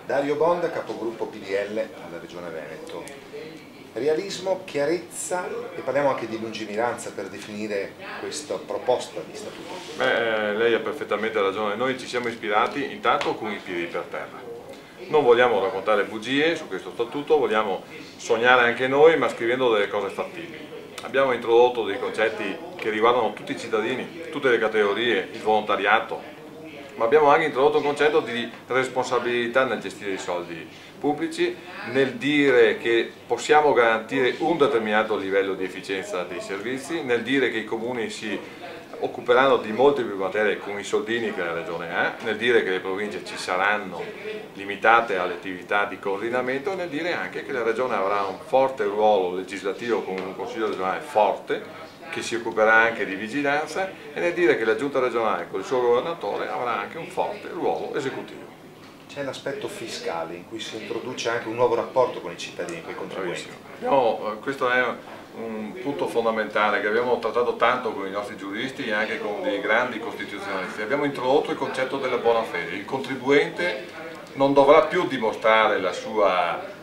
Dario Bonda, capogruppo PDL alla Regione Veneto. Realismo, chiarezza e parliamo anche di lungimiranza per definire questa proposta di statuto. Lei ha perfettamente ragione, noi ci siamo ispirati intanto con i piedi per terra. Non vogliamo raccontare bugie su questo statuto, vogliamo sognare anche noi, ma scrivendo delle cose fattibili. Abbiamo introdotto dei concetti che riguardano tutti i cittadini, tutte le categorie, il volontariato, ma abbiamo anche introdotto un concetto di responsabilità nel gestire i soldi pubblici, nel dire che possiamo garantire un determinato livello di efficienza dei servizi, nel dire che i comuni si occuperanno di molte più materie con i soldini che la Regione ha, nel dire che le province ci saranno limitate alle attività di coordinamento e nel dire anche che la Regione avrà un forte ruolo legislativo con un Consiglio regionale forte che si occuperà anche di vigilanza e nel dire che la Giunta regionale con il suo governatore avrà anche un forte ruolo esecutivo. C'è l'aspetto fiscale in cui si introduce anche un nuovo rapporto con i cittadini, con i contribuenti. Questo è un punto fondamentale che abbiamo trattato tanto con i nostri giuristi e anche con dei grandi costituzionalisti. Abbiamo introdotto il concetto della buona fede. Il contribuente non dovrà più dimostrare la sua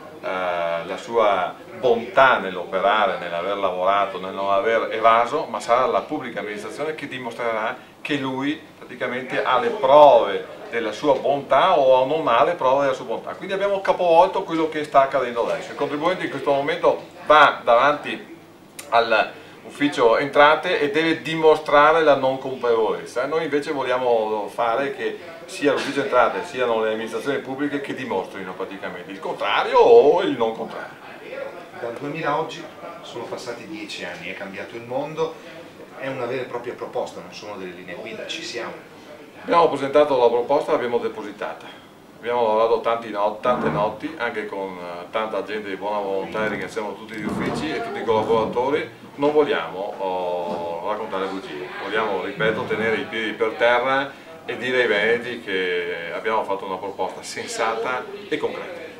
bontà nell'operare, nell'aver lavorato, nel non aver evaso, ma sarà la pubblica amministrazione che dimostrerà che lui praticamente ha le prove della sua bontà o non ha le prove della sua bontà. Quindi abbiamo capovolto quello che sta accadendo adesso. Il contribuente in questo momento va davanti all'ufficio entrate e deve dimostrare la non colpevolezza. Noi invece vogliamo fare che sia l'ufficio entrate siano le amministrazioni pubbliche che dimostrino praticamente il contrario o il non contrario. Dal 2000 a oggi sono passati 10 anni, è cambiato il mondo, è una vera e propria proposta, non sono delle linee guida, ci siamo. Abbiamo presentato la proposta e l'abbiamo depositata. Abbiamo lavorato tante notti, anche con tanta gente di buona volontà, e ringraziamo tutti gli uffici e tutti i collaboratori. Non vogliamo raccontare bugie, vogliamo, ripeto, tenere i piedi per terra e dire ai veneti che abbiamo fatto una proposta sensata e concreta.